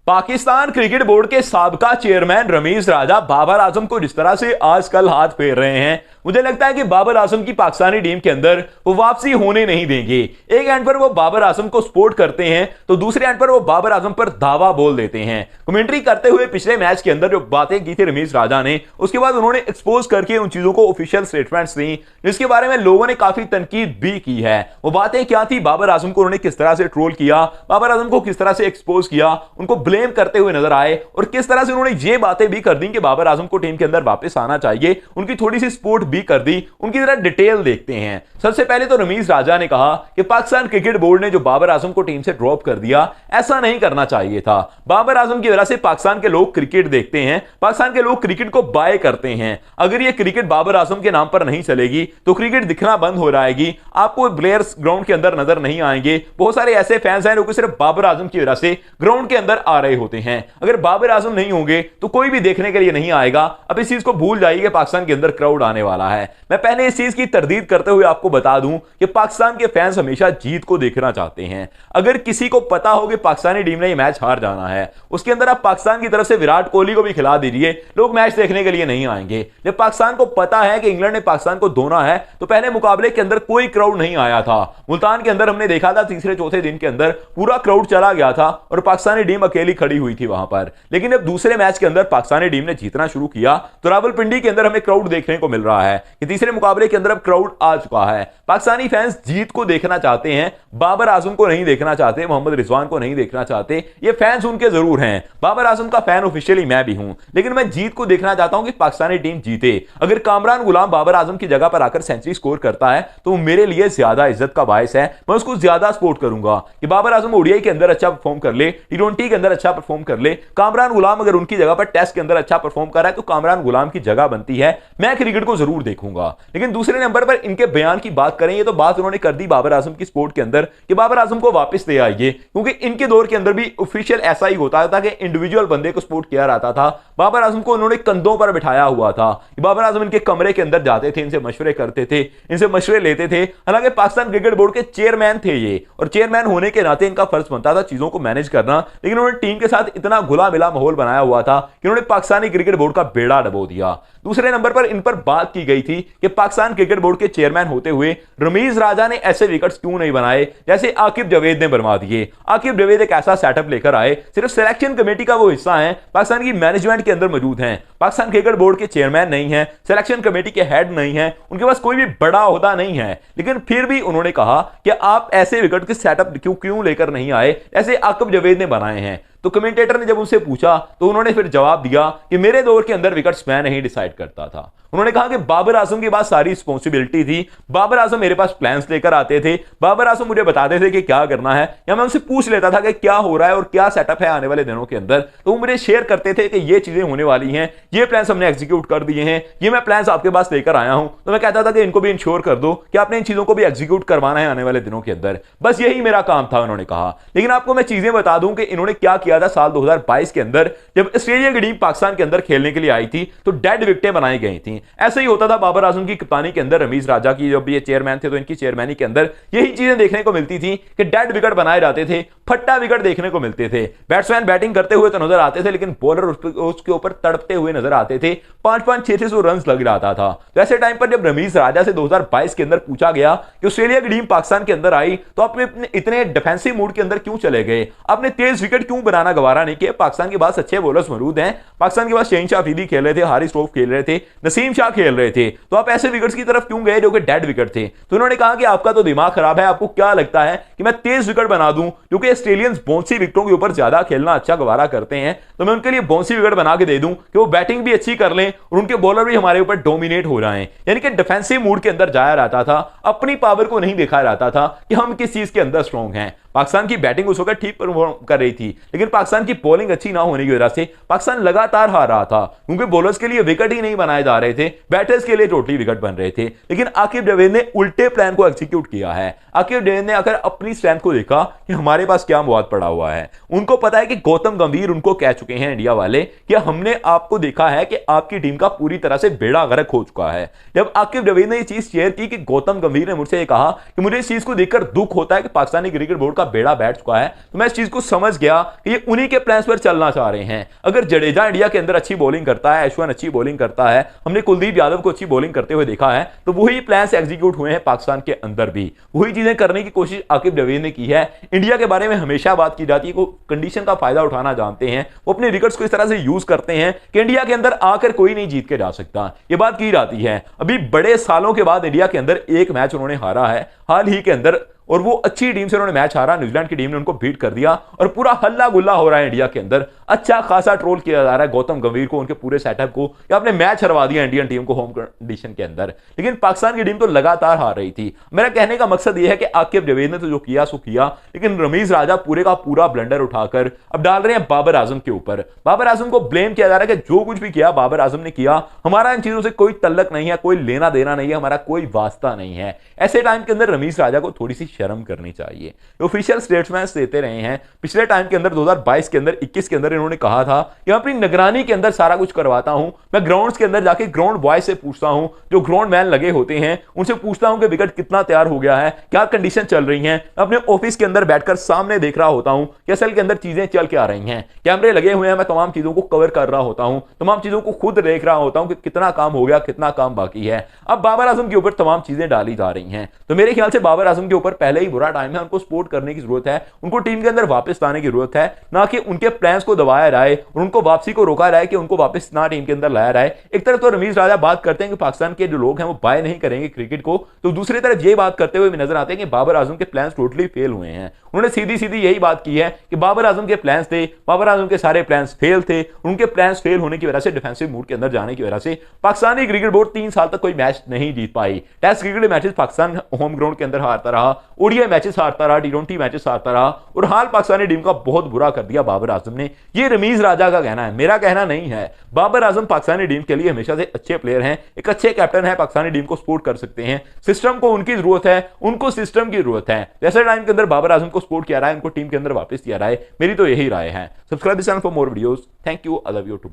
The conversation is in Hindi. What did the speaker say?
पाकिस्तान क्रिकेट बोर्ड के साबका चेयरमैन रमीज राजा बाबर आजम को जिस तरह से आजकल हाथ फेर रहे हैं, मुझे लगता है कि बाबर आजम की पाकिस्तानी टीम के अंदर वो वापसी होने नहीं देंगे। एक एंड पर वो बाबर आजम को सपोर्ट करते हैं तो दूसरे एंड पर वो बाबर आजम पर दावा बोल देते हैं। कमेंट्री करते हुए पिछले मैच के अंदर जो बातें की थी रमीज राजा ने, उसके बाद उन्होंने एक्सपोज करके उन चीजों को ऑफिशियल स्टेटमेंट्स दी जिसके बारे में लोगों ने काफी तनकीद भी की है। वो बातें क्या थी, बाबर आजम को उन्होंने किस तरह से ट्रोल किया, बाबर आजम को किस तरह से एक्सपोज किया, उनको ब्लेम करते हुए नजर आए और किस तरह से उन्होंने ये बातें भी कर दी कि बाबर आजम को टीम के अंदर वापस आना चाहिए, उनकी थोड़ी सी सपोर्ट भी कर दी। उनकी जरा डिटेल देखते हैं। सबसे पहले तो रमीज राजा ने कहा कि पाकिस्तान क्रिकेट बोर्ड ने जो बाबर आजम को टीम से ड्रॉप कर दिया, ऐसा नहीं करना चाहिए था। बाबर आजम की वजह से पाकिस्तान के लोग क्रिकेट देखते हैं, पाकिस्तान के लोग क्रिकेट को बाय करते हैं। अगर ये क्रिकेट बाबर आजम के नाम पर नहीं चलेगी तो क्रिकेट दिखना बंद हो जाएगी, आपको प्लेयर्स ग्राउंड के अंदर नजर नहीं आएंगे। बहुत सारे ऐसे फैंस हैं जो सिर्फ बाबर आजम की वजह से ग्राउंड के अंदर आ रहे होते हैं। अगर बाबर आजम नहीं होंगे तो कोई भी देखने के लिए नहीं आएगा। अब इस चीज को भूल जाइए कि पाकिस्तान के अंदर क्राउड आने वाला है। मैं पहले इस चीज की तरदीद करते हुए आपको बता दूं कि पाकिस्तान के फैंस हमेशा जीत को देखना चाहते हैं। अगर किसी को पता हो कि पाकिस्तानी टीम ने यह मैच हार जाना है, उसके अंदर आप पाकिस्तान की तरफ से विराट कोहली को भी खिला दीजिए, लोग मैच देखने के लिए नहीं आएंगे। जब पाकिस्तान को पता है कि इंग्लैंड ने पाकिस्तान को धोना है तो पहले मुकाबले के अंदर कोई क्राउड नहीं आया था। मुल्तान के अंदर हमने देखा था तीसरे चौथे दिन के अंदर पूरा क्राउड चला गया था और पाकिस्तानी टीम अकेली खड़ी हुई थी वहां पर। लेकिन जब दूसरे मैच के अंदर पाकिस्तानी टीम ने जीतना शुरू किया तो रावलपिंडी के अंदर हमें क्राउड देखने को मिल रहा है कि तीसरे मुकाबले के अंदर अब क्राउड आ चुका है। पाकिस्तानी फैंस जीत को देखना चाहते हैं, बाबर आजम को नहीं देखना चाहते, मोहम्मद रिजवान को नहीं देखना चाहते। ये फैंस उनके जरूर हैं। बाबर आजम का फैन ऑफिशियली मैं भी हूं, लेकिन मैं जीत को देखना चाहता हूं कि पाकिस्तानी टीम जीते। अगर कामरान गुलाम बाबर आजम की जगह पर आकर सेंचुरी स्कोर करता है तो वो मेरे लिए ज्यादा इज्जत का बायस है। मैं उसको ज्यादा सपोर्ट करूंगा कि बाबर आजम ओडीआई के अंदर अच्छा परफॉर्म कर ले, टी20 के अंदर अच्छा परफॉर्म कर ले। कामरान गुलाम अगर उनकी जगह पर टेस्ट के अंदर अच्छा परफॉर्म कर रहा है तो कामरान गुलाम की जगह बनती है। मैं क्रिकेट को जरूर देखूंगा। लेकिन दूसरे नंबर पर इनके बयान की बात करें, ये तो बात उन्होंने कर दी बाबर आजम की सपोर्ट के अंदर कि बाबर आजम को वापस ले आइए, क्योंकि इनके दौर के अंदर भी ऑफिशियल ऐसा ही होता था कि इंडिविजुअल बंदे को सपोर्ट किया जाता था। बाबर आजम को उन्होंने कंधों पर बिठाया हुआ था। बाबर आजम इनके कमरे के अंदर जाते थे, इनसे मशवरे करते थे, इनसे मशवरे लेते थे। हालांकि पाकिस्तान क्रिकेट बोर्ड के चेयरमैन थे ये, और चेयरमैन होने के नाते इनका फर्ज बनता था चीजों को मैनेज करना। लेकिन उन्होंने टीम के साथ इतना घुला मिला माहौल बनाया हुआ था कि उन्होंने पाकिस्तानी क्रिकेट बोर्ड का बेड़ा डबो दिया। दूसरे नंबर पर इन पर बात की गई थी कि पाकिस्तान क्रिकेट बोर्ड के चेयरमैन होते हुए रमीज राजा ने ऐसे विकेट्स क्यों नहीं बनाए जैसे आकिब जावेद ने बनवा दिए। आकिब जावेद एक ऐसा सेटअप लेकर आए, सिर्फ सिलेक्शन कमेटी का वो हिस्सा है, पाकिस्तान की मैनेजमेंट के अंदर मौजूद हैं, पाकिस्तान क्रिकेट बोर्ड के चेयरमैन नहीं है, सिलेक्शन कमेटी के हेड नहीं है, उनके पास कोई भी बड़ा ओहदा नहीं है। लेकिन फिर भी उन्होंने कहा कि आप ऐसे विकेट के सेटअप क्यों लेकर नहीं आए जैसे आकिब जावेद ने बनाए हैं। तो कमेंटेटर ने जब उनसे पूछा तो उन्होंने फिर जवाब दिया कि मेरे दौर के अंदर विकेट्स मैं नहीं डिसाइड करता था। उन्होंने कहा कि बाबर आजम के पास सारी रिस्पॉन्सिबिलिटी थी, बाबर आजम मेरे पास प्लान्स लेकर आते थे, बाबर आजम मुझे बताते थे कि क्या करना है, या मैं उनसे पूछ लेता था कि क्या हो रहा है और क्या सेटअप है आने वाले दिनों के अंदर, तो वो मुझे शेयर करते थे कि ये चीजें होने वाली हैं, ये प्लान्स हमने एग्जीक्यूट कर दिए हैं, ये मैं प्लान्स आपके पास लेकर आया हूं। तो मैं कहता था कि इनको भी इंश्योर कर दो कि आपने इन चीजों को भी एग्जीक्यूट करवाना है आने वाले दिनों के अंदर, बस यही मेरा काम था, उन्होंने कहा। लेकिन आपको मैं चीजें बता दूं कि इन्होंने क्या किया था साल 2022 के अंदर, जब ऑस्ट्रेलिया की टीम पाकिस्तान के अंदर खेलने के लिए आई थी तो डेड विकेटें बनाई गई थी। ऐसा ही होता था बाबर आजम की कप्तानी के अंदर, रमीज राजा की जब ये चेयरमैन थे तो इनकी चेयरमैनी के अंदर यही चीजें देखने को मिलती थी कि डेड विकेट बनाए जाते थे, फट्टा विकेट देखने को मिलते थे। बैट्समैन बैटिंग करते हुए तो नजर आते थे लेकिन बॉलर उसके ऊपर तड़पते हुए नजर आते थे, 5-5, 600 रन लग जाता था। तो ऐसे टाइम पर जब रमीज राजा से 2022 के अंदर पूछा गया कि ऑस्ट्रेलिया की टीम पाकिस्तान के अंदर आई तो आपने इतने डिफेंसिव मूड के अंदर क्यों चले गए, आपने तेज विकेट क्यों बनाना गवारा नहीं किया, पाकिस्तान के पास अच्छे बॉलर्स मौजूद हैं, पाकिस्तान के पास शहीनशाह अफरीदी खेल रहे थे, हारिस रऊफ खेल रहे थे, नसीम शाह खेल रहे थे, तो आप ऐसे विकेट्स की तरफ क्यों गए जो कि डेड विकेट थे। तो उन्होंने कहा कि आपका तो दिमाग खराब है, आपको क्या लगता है कि मैं तेज विकेट बना दूं, क्योंकि ऑस्ट्रेलियंस बाउंसी विकेटों के ऊपर ज्यादा खेलना अच्छा गवारा करते हैं, तो मैं उनके लिए बाउंसी विकेट बना के दे दूं कि वो बैटिंग भी अच्छी कर लें और उनके बॉलर भी हमारे ऊपर डोमिनेट हो रहे हैं। यानी कि डिफेंसिव मूड के अंदर जाया जाता था, अपनी पावर को नहीं देखा जाता था कि हम किस चीज के अंदर स्ट्रॉन्ग हैं। पाकिस्तान की बैटिंग उस वक्त ठीक परफॉर्म कर रही थी, लेकिन पाकिस्तान की बॉलिंग अच्छी ना होने की वजह से पाकिस्तान लगातार हार रहा था, क्योंकि बॉलर्स के लिए विकेट ही नहीं बनाए जा रहे थे, बैटर्स के लिए टोटली विकेट बन रहे थे। लेकिन आकिब जावेद ने उल्टे प्लान को एग्जीक्यूट किया है। आकिब जावेद ने आकर अपनी स्ट्रेंथ को देखा कि हमारे पास क्या मौत पड़ा हुआ है। उनको पता है कि गौतम गंभीर उनको कह चुके हैं इंडिया वाले कि हमने आपको देखा है कि आपकी टीम का पूरी तरह से बेड़ा गर्क हो चुका है। जब आकिब जावेद ने यह चीज शेयर की कि गौतम गंभीर ने मुझसे कहा कि मुझे इस चीज को देखकर दुख होता है कि पाकिस्तानी क्रिकेट बोर्ड का का बेड़ा बैठ चुका है। तो मैं इस चीज को समझ गया कि ये उन्हीं के प्लान्स पर चलना चाह रहे हैं। अगर जडेजा इंडिया के अंदर अच्छी बॉलिंग करता है, अश्विन अच्छी बॉलिंग करता है, हमने कुलदीप यादव को अच्छी बॉलिंग करते हुए देखा है, तो वही प्लान्स एग्जीक्यूट हुए हैं पाकिस्तान के अंदर भी। वही चीजें करने की कोशिश आकिब जावेद ने की है। इंडिया के बारे में हमेशा बात की जाती है, वो कंडीशन का फायदा उठाना जानते हैं, वो अपने विकेट्स को इस तरह से यूज करते हैं कि इंडिया के अंदर आकर कोई नहीं जीत के जा सकता। ये बात की जाती है। अभी बड़े सालों के बाद इंडिया के अंदर एक मैच उन्होंने हारा है हाल ही के अंदर, और वो अच्छी टीम से उन्होंने मैच हारा, न्यूजीलैंड की टीम ने उनको बीट कर दिया और पूरा हल्ला गुल्ला हो रहा है इंडिया के अंदर। अच्छा खासा ट्रोल किया जा रहा है गौतम गंभीर को, उनके पूरे सेटअप को, कि आपने मैच हरवा दिया इंडियन टीम को होम कंडीशन के अंदर। लेकिन पाकिस्तान की टीम तो लगातार हार रही थी। मेरा कहने का मकसद यह है कि आकिब जावेद ने तो जो किया सो किया, लेकिन रमीज राजा पूरे का पूरा ब्लंडर उठाकर अब डाल रहे हैं बाबर आजम के ऊपर। बाबर आजम को ब्लेम किया जा रहा है कि जो कुछ भी किया बाबर आजम ने किया, हमारा इन चीजों से कोई तल्लक नहीं है, कोई लेना देना नहीं है, हमारा कोई वास्ता नहीं है। ऐसे टाइम के अंदर रमीज राजा को थोड़ी सी शर्म करनी चाहिए। ऑफिशियल स्टेटमेंट्स देते रहे हैं पिछले टाइम के अंदर, 2022 के अंदर, 21 के अंदर इन्होंने कहा था कि मैं अपनी निगरानी के अंदर सारा कुछ करवाता हूं, मैं ग्राउंड्स के अंदर जाके ग्राउंड बॉय से पूछता हूं, जो ग्राउंड मैन लगे होते हैं उनसे पूछता हूं कि विकेट कितना तैयार हो गया है, क्या कंडीशन चल रही है। अपने ऑफिस के अंदर बैठकर सामने देख रहा होता हूं कि असल के अंदर चीजें चल क्या रही हैं, कैमरे लगे हुए हैं, मैं तमाम चीजों को कवर कर रहा होता हूं, तमाम चीजों को खुद देख रहा होता हूं कि कितना काम हो गया, कितना काम बाकी है। अब बाबर आजम के ऊपर तमाम चीजें डाली जा रही हैं, तो मेरे ख्याल से बाबर आजम के ऊपर पहले ही बुरा टाइम है, उनको सपोर्ट करने की जरूरत है, उनको टीम के अंदर वापस लाने की जरूरत है, ना कि उनके प्लान्स को दबाया जाए और उनको वापसी को रोका जाए कि उनको वापस ना टीम के अंदर लाया जाए। एक तरफ तो रमीज राजा बात करते हैं कि पाकिस्तान के जो लोग हैं वो बाय नहीं करेंगे क्रिकेट को, तो दूसरी तरफ ये बात करते हुए भी नजर आते हैं कि बाबर आजम के प्लान्स टोटली फेल हुए हैं। उन्होंने सीधी सीधी यही बात की है कि बाबर आजम के प्लान्स थे, बाबर आजम के सारे प्लान्स फेल थे, उनके प्लान्स फेल होने की वजह से, डिफेंसिव मूड के अंदर जाने की वजह से पाकिस्तानी क्रिकेट बोर्ड 3 साल तक कोई मैच नहीं जीत पाई। Test cricket matches Pakistan home ground के अंदर हारता रहा, ओडीआई मैचेस हारता रहा, टी20 मैचेस हारता रहा, और हाल पाकिस्तानी टीम का बहुत बुरा कर दिया बाबर आजम ने। ये रमीज राजा का कहना है, मेरा कहना नहीं है। बाबर आजम पाकिस्तानी टीम के लिए हमेशा से अच्छे प्लेयर हैं, एक अच्छे कैप्टन है, पाकिस्तानी टीम को सपोर्ट कर सकते हैं। सिस्टम को उनकी जरूरत है, उनको सिस्टम की जरूरत है। जैसे टाइम के अंदर बाबर आजम को सपोर्ट किया रहा है, उनको टीम के अंदर वापस किया रहा है। मेरी तो यही राय है। Subscribe this channel for more videos. Thank you. I love you to.